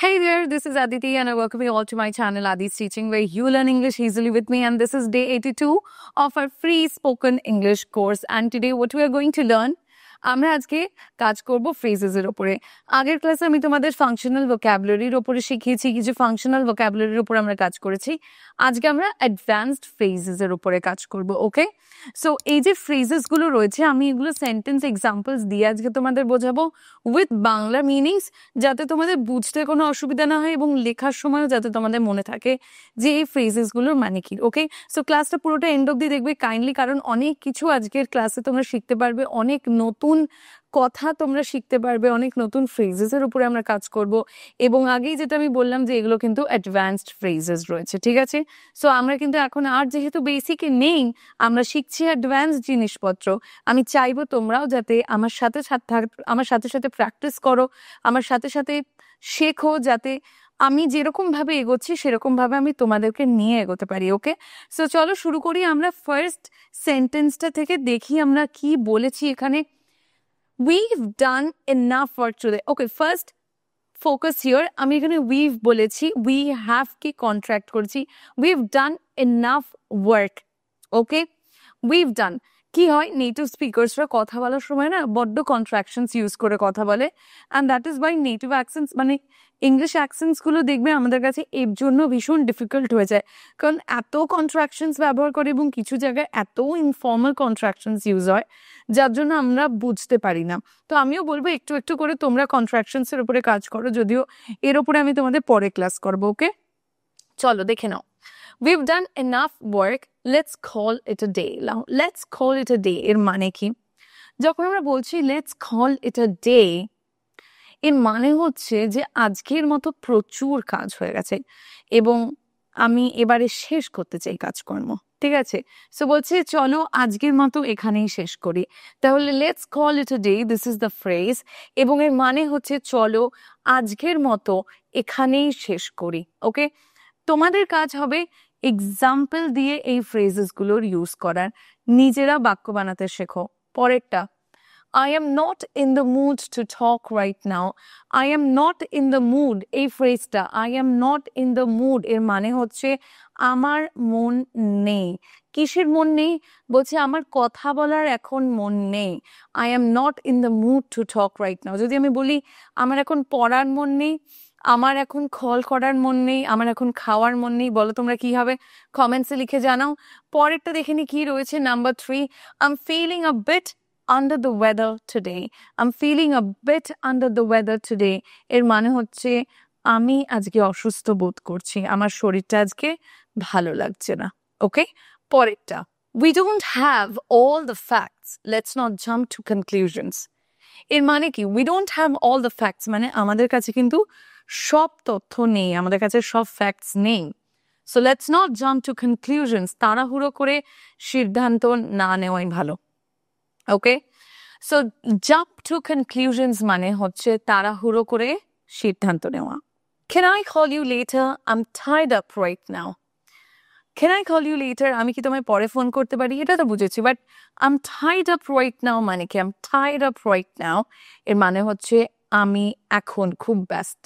Hey there, this is Aditi and I welcome you all to my channel Adi's Teaching, where you learn English easily with me, and this is day 82 of our free spoken English course. And today what we are going to learn, আমরা আজকে কাজ করব phrases এর উপরে। আগের ক্লাসে আমি তোমাদের ফাংশনাল ভোকাবুলারির উপরে শিখিয়েছি, কিছু ফাংশনাল ভোকাবুলারির উপরে আমরা কাজ করেছি। আজকে আমরা অ্যাডভান্সড ফ্রেজেস এর উপরে কাজ করব। ওকে, সো এই যে ফ্রেজেস গুলো রয়েছে, আমি এগুলো সেন্টেন্স এক্সাম্পলস দিয়ে আজকে তোমাদের বোঝাবো উইথ বাংলা মিনিংস, যাতে তোমাদের বুঝতে কোনো অসুবিধা না হয় এবং লেখার সময়ও যাতে তোমাদের মনে থাকে যে এই ফ্রেজেস গুলোর মানে কি। ওকে, সো ক্লাসটা পুরোটা এন্ড অব্দি দেখবে কাইন্ডলি, কারণ অনেক কিছু আজকের ক্লাসে তোমরা শিখতে পারবে, অনেক নতুন কথা তোমরা শিখতে পারবে, অনেক নতুন ফ্রেজেস এর উপরে আমরা কাজ করব। এবং আগেই যেটা আমি বললাম যে এগুলো কিন্তু অ্যাডভান্সড ফ্রেজেস রয়েছে, ঠিক আছে? সো আমরা কিন্তু এখন আর যেহেতু বেসিকে নেই, আমরা শিখছি অ্যাডভান্স জিনিসপত্র। আমি চাইবো তোমরাও যাতে আমার সাথে সাথে প্র্যাকটিস করো, আমার সাথে সাথে শেখো, যাতে আমি যেরকম ভাবে এগোচ্ছি সেরকম ভাবে আমি তোমাদেরকে নিয়ে এগোতে পারি। ওকে, সো চলো শুরু করি। আমরা ফার্স্ট সেন্টেন্সটা থেকে দেখি আমরা কি বলেছি এখানে। We've done enough work today. Okay, first focus here. আমি এখানে we've বলেছি, we have কি কন্ট্রাক্ট করেছি। We've done enough work. Okay, we've done কি হয়, নেটিভ স্পিকার্সরা কথা বলার সময় না বড্ড কন্ট্রাকশনস ইউজ করে কথা বলে, and that is by native accents, মানে ইংলিশ অ্যাকসেন্টস গুলো দেখবে আমাদের কাছে এর জন্য ভীষণ ডিফিকাল্ট হয়ে যায়, কারণ এত কন্ট্রাকশনস ব্যবহার করে এবং কিছু জায়গায় এত ইনফর্মাল কন্ট্রাকশনস ইউজ হয়, যার জন্য আমরা বুঝতে পারি না। তো আমিও বলবো একটু একটু করে তোমরা কন্ট্রাকশনস এর উপরে কাজ করো, যদিও এর উপরে আমি তোমাদের পরে ক্লাস করবো। ওকে, চলো দেখে নাও। We've done enough work, let's call it a day. Now, let's call it a day এর মানে কি? যখন আমরা বলছি let's call it a day, এর মানে হচ্ছে যে আজকের মতো প্রচুর কাজ হয়ে গেছে এবং আমি এবারে শেষ করতে চাই কাজকর্ম, ঠিক আছে? সো বলছে চলো আজকের মতো এখানেই শেষ করি। তাহলে let's call it a day, this is the phrase, এবং এর মানে হচ্ছে চলো আজকের মতো এখানেই শেষ করি। ওকে, তোমাদের কাজ হবে এক্সাম্পল দিয়ে এই ফ্রেজেস গুলোর ইউজ করার, নিজেরা বাক্য বানাতে শেখো। পরেরটা, I am not in the mood to talk right now. I am not in the mood, এই ফ্রেজটা I am not in the mood এর মানে হচ্ছে আমার মন নেই। কিসের মন নেই? বলছে আমার কথা বলার এখন মন নেই। I am not in the mood to talk right now। যদি আমি বলি আমার এখন পড়ার মন নেই, আমার এখন কল করার মন নেই, আমার এখন খাওয়ার মন নেই, বলো তোমরা কি হবে? কমেন্টসে লিখে জানাও। পরেরটা দেখে নি কি রয়েছে, number 3, I'm feeling a bit under the weather today. I'm feeling a bit under the weather today এর মানে হচ্ছে আমি আজকে অসুস্থ বোধ করছি, আমার শরীরটা আজকে ভালো লাগছে না। ওকে, পরেরটা, we don't have all the facts, let's not jump to conclusions এর মানে কি? we don't have all the facts মানে আমাদের কাছে কিন্তু সব তথ্য নেই, আমাদের কাছে সব ফ্যাক্টস নেই। So let's not jump to conclusions, তাড়াহুড়ো করে সিদ্ধান্ত না নেওয়াই ভালো। ওকে, সো জাম্প টু কনক্লুশনস মানে হচ্ছে তাড়াহুড়ো করে সিদ্ধান্ত নেওয়া। Can I call you later? I'm tied up right now. Can I call you later? আমি কি তোমায় পরে ফোন করতে পারি? এটা তো বুঝেছি, but I'm tied up right now মানে কি? I'm tied up right now এর মানে হচ্ছে আমি এখন খুব ব্যস্ত।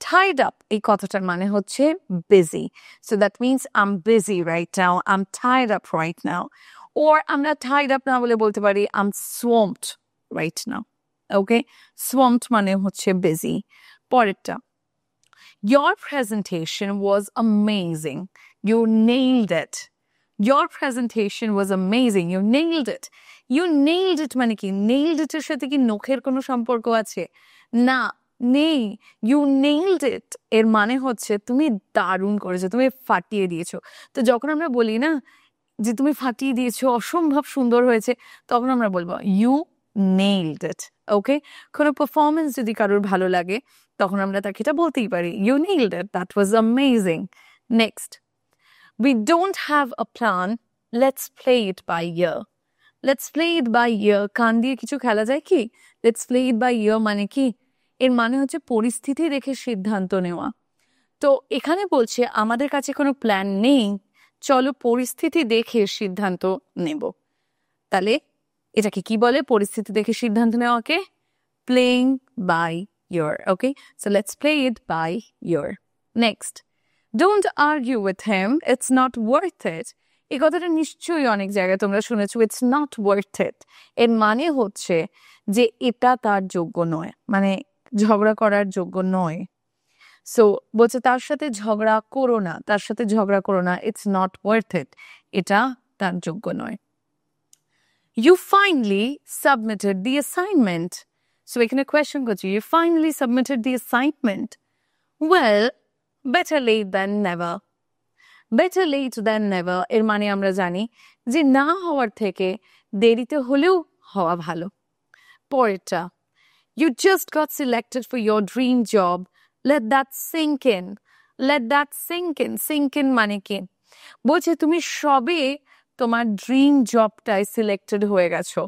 Tied up এই কথাটার মানে হচ্ছে busy, so that means I'm busy right now, I'm tied up right now. Or আমরা tied up না বলে বলতে পারি I'm swamped right now. Okay, swamped মানে হচ্ছে busy. পরেরটা, your presentation was amazing, you nailed it. Your presentation was amazing, you nailed it. You nailed it মানে কি? nailed it এর সাথে কি নখের কোনো সম্পর্ক আছে? না, নেই। you nailed it এর মানে হচ্ছে তুমি দারুণ করেছো, তুমি ফাটিয়ে দিয়েছো। তো যখন আমরা বলি না যে তুমি ফাটিয়ে দিয়েছো, অসম্ভব সুন্দর হয়েছে, তখন আমরা বলবো you nailed it. ওকে, কোনো পারফরমেন্স যদি কারোর ভালো লাগে তখন আমরা তাকে এটা বলতেই পারি you nailed it, that was amazing. Next, we don't have a plan, let's play it by ear. Let's play it by ear, কান দিয়ে কিছু খেলা যায় কি? Let's play it by ear মানে কি? এর মানে হচ্ছে পরিস্থিতি দেখে সিদ্ধান্ত নেওয়া। তো এখানে বলছে আমাদের কাছে কোনো প্ল্যান নেই, চলো পরিস্থিতি দেখে সিদ্ধান্ত নেব। তাহলে এটাকে কি বলে? পরিস্থিতি দেখে সিদ্ধান্ত নেওয়াকে playing by your. Okay, so let's play it by your. Next, don't argue with him, it's not worth it. এই কথাটা নিশ্চয়ই অনেক জায়গায় তোমরা শুনেছো, it's not worth it. এর মানে হচ্ছে যে এটা তার যোগ্য নয়, মানে ঝগড়া করার যোগ্য নয়। সো বলছে তার সাথে ঝগড়া করো না, তার সাথে ঝগড়া করো না, it's not worth it. এটা তার যোগ্য নয়। You finally submitted the assignment. So এখানে question করছি, you finally submitted the assignment. Well, better late than never. Better late than never এর মানে আমরা জানি যে না হওয়ার থেকে দেরিতে হলেও হওয়া ভালো। পরেরটা, you just got selected for your dream job. Let that sink in. Let that sink in. Sink in মানে কি? বলছে তুমি সবে তোমার ড্রিম জবটায় সিলেক্টেড হয়ে গেছো।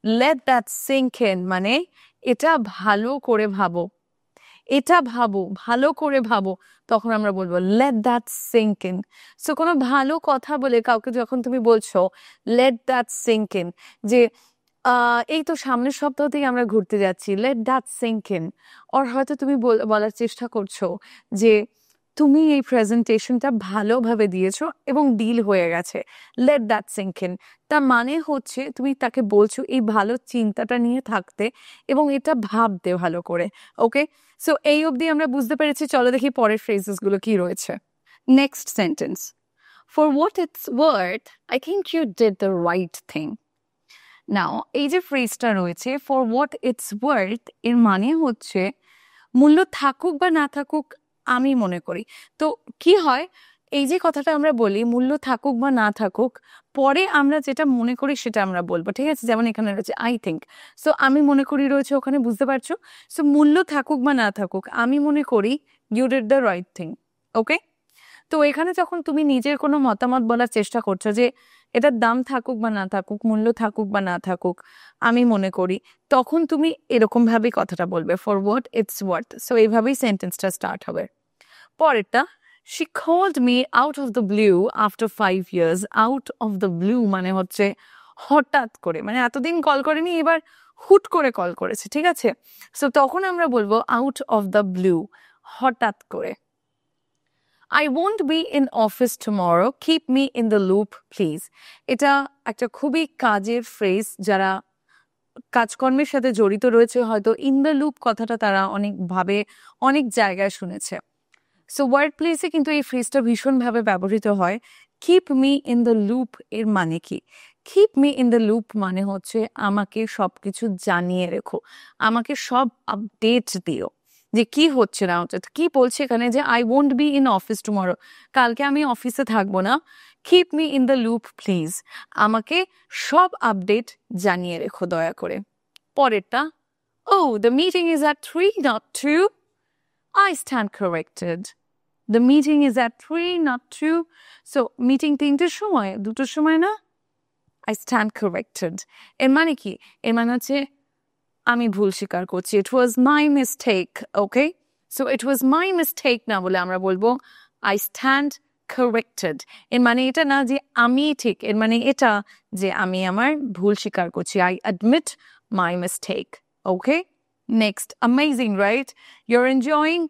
Let that sink in মানে এটা ভালো করে ভাবো, এটা ভাবো, ভালো করে ভাবো, তখন আমরা বলবো let that sink in. So কোনো ভালো কথা বলে কাউকে যখন তুমি বলছো let that sink in, যে এই তো সামনের সপ্তাহ থেকে আমরা ঘুরতে যাচ্ছি, let that sink in. ওর হয়তো তুমি বলার চেষ্টা করছো যে তুমি এই প্রেজেন্টেশনটা ভালোভাবে দিয়েছো এবং ডিল হয়ে গেছে, let that sink in. তার মানে হচ্ছে তুমি তাকে বলছো এই ভালো চিন্তাটা নিয়ে থাকতে এবং এটা ভাবতে ভালো করে। ওকে, সো এই অবধি আমরা বুঝতে পেরেছি। চলো দেখি পরের ফ্রেজেসগুলো কি রয়েছে। Next sentence, for what it's worth, I think you did the right thing. নাও এই যে ফ্রেজটা রয়েছে for what it's worth, এর মানে হচ্ছে মূল্য থাকুক বা না থাকুক আমি মনে করি। তো কি হয়, এই যে কথাটা আমরা বলি মূল্য থাকুক বা না থাকুক, পরে আমরা যেটা মনে করি সেটা আমরা বলবো, ঠিক আছে? যেমন এখানে রয়েছে আই থিঙ্ক, সো আমি মনে করি রয়েছে ওখানে, বুঝতে পারছো? সো মূল্য থাকুক বা না থাকুক আমি মনে করি you did the right thing. Okay, তো এখানে যখন তুমি নিজের কোনো মতামত বলার চেষ্টা করছো যে এটার দাম থাকুক বা না থাকুক, মূল্য থাকুক বা না থাকুক আমি মনে করি, তখন তুমি এরকম ভাবেই কথাটা বলবে for what it's worth. So এইভাবেই সেন্টেন্সটা স্টার্ট হবে। পরেরটা, she called me out of the blue after 5 years. out of the blue মানে হচ্ছে হঠাৎ করে, মানে এতদিন কল করেনি, এবার হুট করে কল করেছে, ঠিক আছে? সো তখন আমরা বলবো out of the blue, হঠাৎ করে। I won't be in office tomorrow. Keep me in the loop, please. এটা একটা খুবই কাজের ফ্রেজ, যারা কাজকর্মের সাথে জড়িত রয়েছে হয়তো ইন দ্য লুপ কথাটা তারা অনেকভাবে অনেক জায়গায় শুনেছে। সো ওয়ার্ড প্লেসে কিন্তু এই ফ্রেজটা ভীষণভাবে ব্যবহৃত হয়। Keep me in the loop এর মানে কি? Keep me in the loop মানে হচ্ছে আমাকে সব কিছু জানিয়ে রেখো, আমাকে সব আপডেট দিও যে কি হচ্ছে না হচ্ছে। কি বলছে এখানে যে I won't be in office tomorrow, কালকে আমি অফিসে থাকবো না। Keep me in the loop please, আমাকে সব আপডেট জানিয়ে রেখো দয়া করে। পরেরটা, oh the meeting is at 3 not 2. I stand corrected. The meeting is at 3 not 2. So meeting 3টের সময়, 2টোর সময় না। I stand corrected এর মানে কি? এর মানে হচ্ছে আমি ভুল স্বীকার করছি, it was my mistake. Okay, so it was my mistake না বলে আমরা বলবো I stand corrected. এর মানে এটা না যে আমি ঠিক, এর মানে এটা যে আমি আমার ভুল স্বীকার করছি, I admit my mistake. Okay, next, amazing, right? You're enjoying.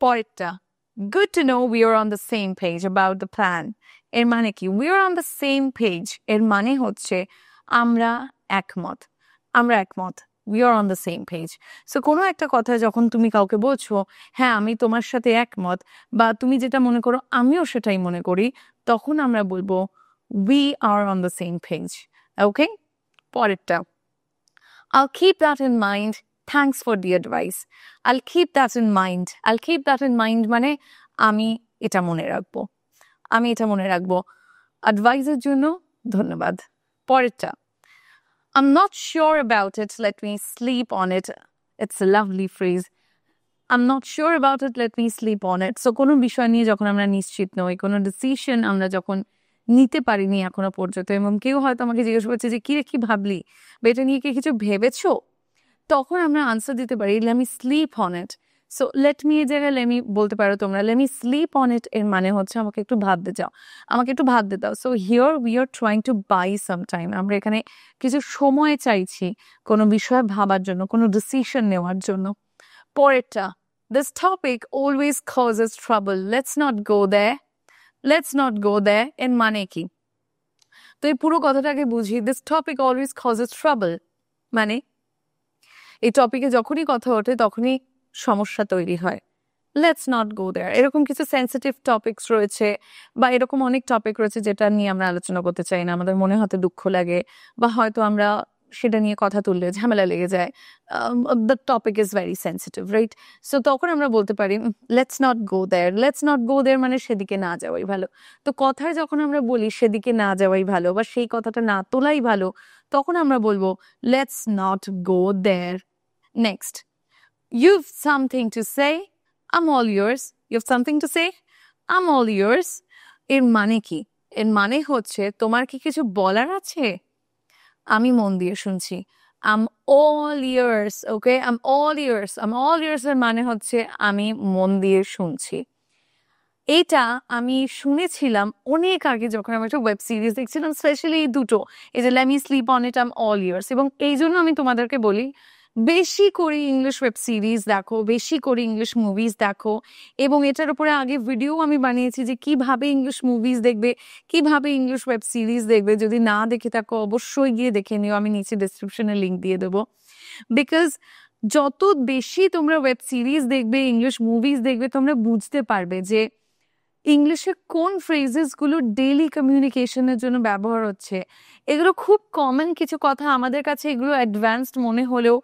পরেরটা, good to know we are on the same page about the plan. এর মানে কি? we are on the same page এর মানে হচ্ছে আমরা একমত, আমরা একমত, we are on the same page. So কোনো একটা কথা যখন তুমি কাউকে বলছো হ্যাঁ আমি তোমার সাথে একমত, বা তুমি যেটা মনে করো আমিও সেটাই মনে করি, তখন আমরা বলবো we are on the same page. Okay, পরেরটা, I'll keep that in mind. Thanks for the advice. I'll keep that in mind. I'll keep that in mind মানে আমি এটা মনে রাখবো, আমি এটা মনে রাখবো। অ্যাডভাইসের জন্য ধন্যবাদ। পরেরটা, I'm not sure about it. Let me sleep on it. It's a lovely phrase. I'm not sure about it. Let me sleep on it. So কোনো বিষয় নিয়ে যখন আমরা নিশ্চিত নই, কোনো ডিসিশন আমরা যখন নিতে পারিনি এখনো পর্যন্ত, এবং কেউ হয়তো আমাকে জিজ্ঞেস করছে যে কি ভাবলি বা এটা নিয়ে কি কিছু ভেবেছো, তখন আমরা আনসার দিতে পারি let me sleep on it. So let me এর জায়গায় let me বলতে পারো তোমরা, let me sleep on it এর মানে হচ্ছে আমাকে একটু ভাবতে চাও, আমাকে একটু ভাবতে দাও। So here we are trying to buy some time. আমরা এখানে কিছু সময় চাইছি কোনো বিষয়ে ভাবার জন্য, কোনো ডিসিশন নেওয়ার জন্য। পরেরটা, this topic always causes trouble. Let's not go there. Let's not go there এর মানে কি? তো এই পুরো কথাটাকে বুঝি, this topic always causes trouble মানে এই টপিকে যখনই কথা ওঠে তখনই সমস্যা তৈরি হয়। লেটস নট গো দেয়ার, এরকম কিছু সেন্সিটিভ টপিকস রয়েছে বা এরকম অনেক টপিক রয়েছে যেটা নিয়ে আমরা আলোচনা করতে চাই না, আমাদের মনে হয়তো দুঃখ লাগে বা হয়তো আমরা সেটা নিয়ে কথা তুললে ঝামেলা লেগে যায়, the topic is very sensitive, right? So তখন আমরা বলতে পারি let's not go there. Let's not go there মানে সেদিকে না যাওয়াই ভালো। তো কথায় যখন আমরা বলি সেদিকে না যাওয়াই ভালো বা সেই কথাটা না তোলাই ভালো, তখন আমরা বলবো let's not go there. Next, you've something to say, I'm all yours. You've something to say, I'm all yours. এর মানে কি? এর মানে হচ্ছে তোমার কি কিছু বলার আছে? আমি মন দিয়ে শুনছি। I'm all ears, okay? I'm all ears. I'm all ears এর মানে হচ্ছে আমি মন দিয়ে শুনছি। এটা আমি শুনেছিলাম অনেক আগে যখন আমি একটা ওয়েব সিরিজ দেখছিলাম, স্পেশালি এই দুটো, এই যে let me sleep on it, I am all years. এবং এই জন্য আমি তোমাদেরকে বলি বেশি করে ইংলিশ ওয়েব সিরিজ দেখো, বেশি করে ইংলিশ মুভিজ দেখো। এবং এটার উপরে আগে ভিডিও আমি বানিয়েছি যে কিভাবে ইংলিশ মুভিজ দেখবে, কিভাবে ইংলিশ ওয়েব সিরিজ দেখবে। যদি না দেখে থাকো অবশ্যই গিয়ে দেখে নিও, আমি নিচে ডিসক্রিপশনে লিঙ্ক দিয়ে দেবো। বিকজ যত বেশি তোমরা ওয়েব সিরিজ দেখবে, ইংলিশ মুভিজ দেখবে, তোমরা বুঝতে পারবে যে ইংলিশে কোন ফ্রেজেসগুলো ডেইলি কমিউনিকেশনের জন্য ব্যবহার হচ্ছে। এগুলো খুব কমন কিছু কথা, আমাদের কাছে এগুলো অ্যাডভান্সড মনে হলেও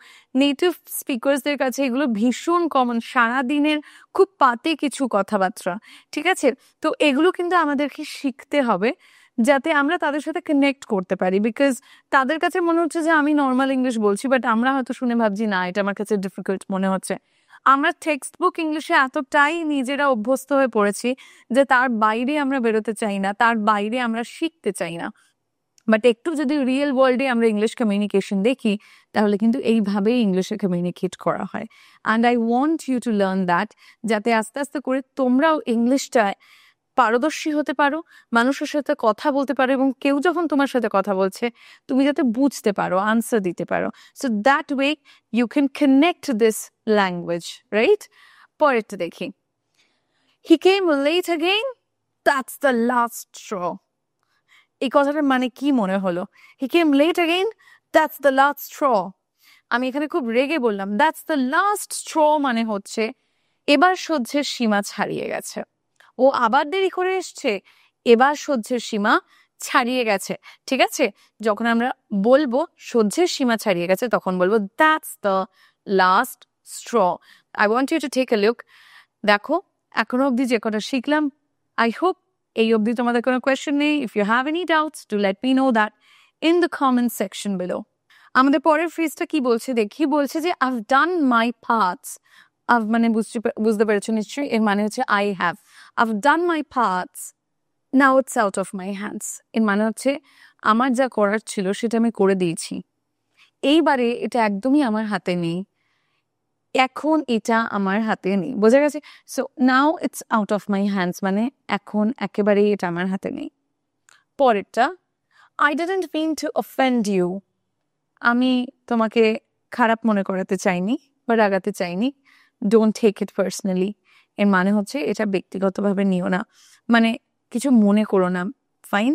নেটিভ স্পিকার্সদের কাছে এগুলো ভীষণ কমন, সারাদিনের খুব পাতে কিছু কথাবার্তা, ঠিক আছে? তো এগুলো কিন্তু আমাদেরকে শিখতে হবে যাতে আমরা তাদের সাথে কানেক্ট করতে পারি। বিকজ তাদের কাছে মনে হচ্ছে যে আমি নর্মাল ইংলিশ বলছি, বাট আমরা হয়তো শুনে ভাবছি না, এটা আমার কাছে ডিফিকাল্ট মনে হচ্ছে। আমরা টেক্সট বুক ইংলিশে এতটাই নিজেরা অভ্যস্ত হয়ে পড়েছি যে তার বাইরে আমরা বেরোতে চাই না, তার বাইরে আমরা শিখতে চাই না। বাট একটু যদি রিয়েল ওয়ার্ল্ডে আমরা ইংলিশ কমিউনিকেশন দেখি, তাহলে কিন্তু এইভাবেই ইংলিশে কমিউনিকেট করা হয়। And I want you to learn that, যাতে আস্তে আস্তে করে তোমরাও ইংলিশটায় পারদর্শী হতে পারো, মানুষের সাথে কথা বলতে পারো, এবং কেউ যখন তোমার সাথে কথা বলছে তুমি যাতে বুঝতে পারো, আনসার দিতে পারো। So that way you can connect this language, right? পরেরটা দেখি, he came late again, that's the last straw. এই কথাটার মানে কি মনে হলো? He came late again, that's the last straw. আমি এখানে খুব রেগে বললাম দ্যাটস দ্য লাস্ট স্ট্র, মানে হচ্ছে এবার সহ্যের সীমা ছাড়িয়ে গেছে। ও আবার দেরি করে এসছে, এবার সহ্যের সীমা ছাড়িয়ে গেছে, ঠিক আছে? যখন আমরা বলবো সহ্যের সীমা ছাড়িয়ে গেছে, তখন বলবো that's the last straw. I want you to take a look. দেখো এখনো অবধি যে কটা শিখলাম, আই হোপ এই অবধি তোমাদের কোনো কোয়েশ্চেন নেই। If you have any doubts, do let me know that in the comment section below. আমাদের পরের ফ্রেজটা কি বলছে দেখি, বলছে যে আইভ ডান মাই পার্টস। মানে বুঝতে পেরেছো নিশ্চয়ই, এর মানে হচ্ছে I have. I've done my parts, now it's out of my hands. এর মানে হচ্ছে আমার যা করার ছিল সেটা আমি করে দিয়েছি, এইবারে এটা একদমই আমার হাতে নেই, এখন এটা আমার হাতে নেই। বোঝা গেছে? So now it's out of my hands মানে এখন একেবারেই এটা আমার হাতে নেই। পরেরটা, I didn't mean to offend you. আমি তোমাকে খারাপ মনে করাতে চাইনি বা রাগাতে চাইনি। Don't take it personally. এর মানে হচ্ছে এটা ব্যক্তিগতভাবে নিও না, মানে কিছু মনে করো না, ফাইন।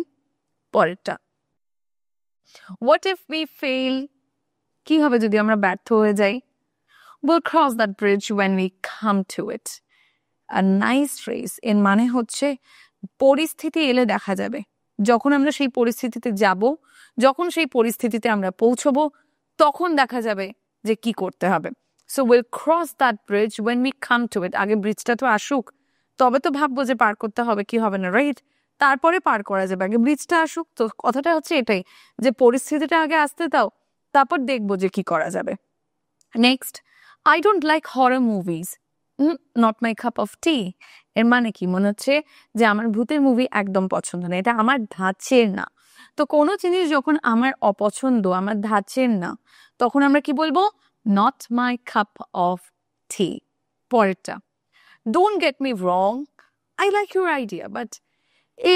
পরেরটা, what if we fail? কি হবে যদি আমরা ব্যর্থ হয়ে যাই? We'll cross that bridge when we come to it. A nice phrase. এর মানে হচ্ছে পরিস্থিতি এলে দেখা যাবে, যখন আমরা সেই পরিস্থিতিতে যাব, যখন সেই পরিস্থিতিতে আমরা পৌঁছবো, তখন দেখা যাবে যে কি করতে হবে। So we'll cross that bridge when we come to it. আগে ব্রিজটা তো আসুক, তবে তো ভাববো যে পার করতে হবে কি হবে না, রাইট? তারপরে পার করা যাবে, আগে ব্রিজটা আসুক। তো কথাটা হচ্ছে এটাই, যে পরিস্থিতিটা আগে আসতে দাও, তারপর দেখবো যে কি করা যাবে। Next, I don't like horror movies. Not my cup of tea. এর মানে কি? মনে হচ্ছে যে আমার ভূতের মুভি একদম পছন্দ না, এটা আমার ধাঁচের না। তো কোনো জিনিস যখন আমার অপছন্দ, আমার ধাঁচের না, তখন আমরা কি বলবো? Not my cup of tea. পরেরটা, don't get me wrong, I like your idea, but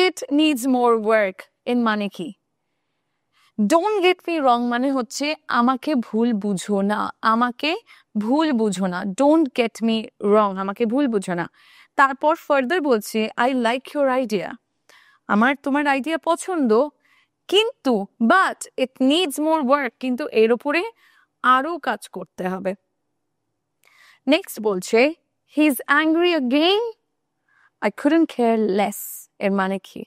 it needs more work. এর মানে কি? ডোন্ট গেট মি রং মানে হচ্ছে আমাকে ভুল বুঝো না, আমাকে ভুল বুঝো না, ডোন্ট গেট মি রং, আমাকে ভুল বুঝো না। তারপর ফার্দার বলছে আই লাইক ইউর আইডিয়া, আমার তোমার আইডিয়া পছন্দ, কিন্তু but it needs more work, কিন্তু এর উপরে আরো কাজ করতে হবে। নেক্সট বলছে he is angry again, I couldn't care less এর মানে কি?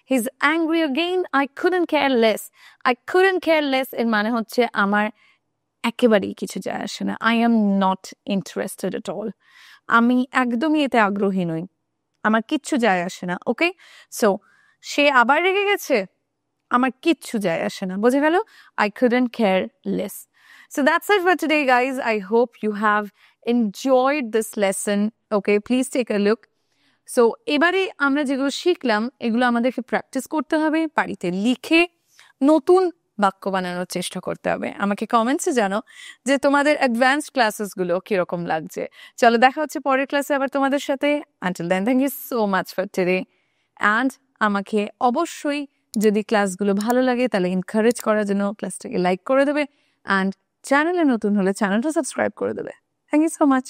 He's angry again, I couldn't care less. I couldn't care less এর মানে হচ্ছে আমার একেবারেই কিছু যায় আসে না। I am not interested at all. আমি একদমই এতে আগ্রহী নই, আমার কিচ্ছু যায় আসে না। ওকে, সো সে আবার রেগে গেছে, আমার কিচ্ছু যায় আসে না, বোঝা গেল? I couldn't care less. So that's it for today, guys. I hope you have enjoyed this lesson. Okay, please take a look. So এবারে আমরা যেগুলো শিখলাম এগুলো আমাদেরকে প্র্যাকটিস করতে হবে, বাড়িতে লিখে নতুন বাক্য বানানোর চেষ্টা করতে হবে। আমাকে কমেন্টসে জানো যে তোমাদের অ্যাডভান্সড ক্লাসেসগুলো কিরকম লাগছে। চলো দেখা হচ্ছে পরের ক্লাসে আবার তোমাদের সাথে। Until then, thank you so much for today. And আমাকে অবশ্যই যদি ক্লাসগুলো ভালো লাগে তাহলে এনকারেজ করার জন্য ক্লাসটাকে লাইক করে দেবে, অ্যান্ড চ্যানেলে নতুন হলে চ্যানেলটা সাবস্ক্রাইব করে দেবে। Thank you so much.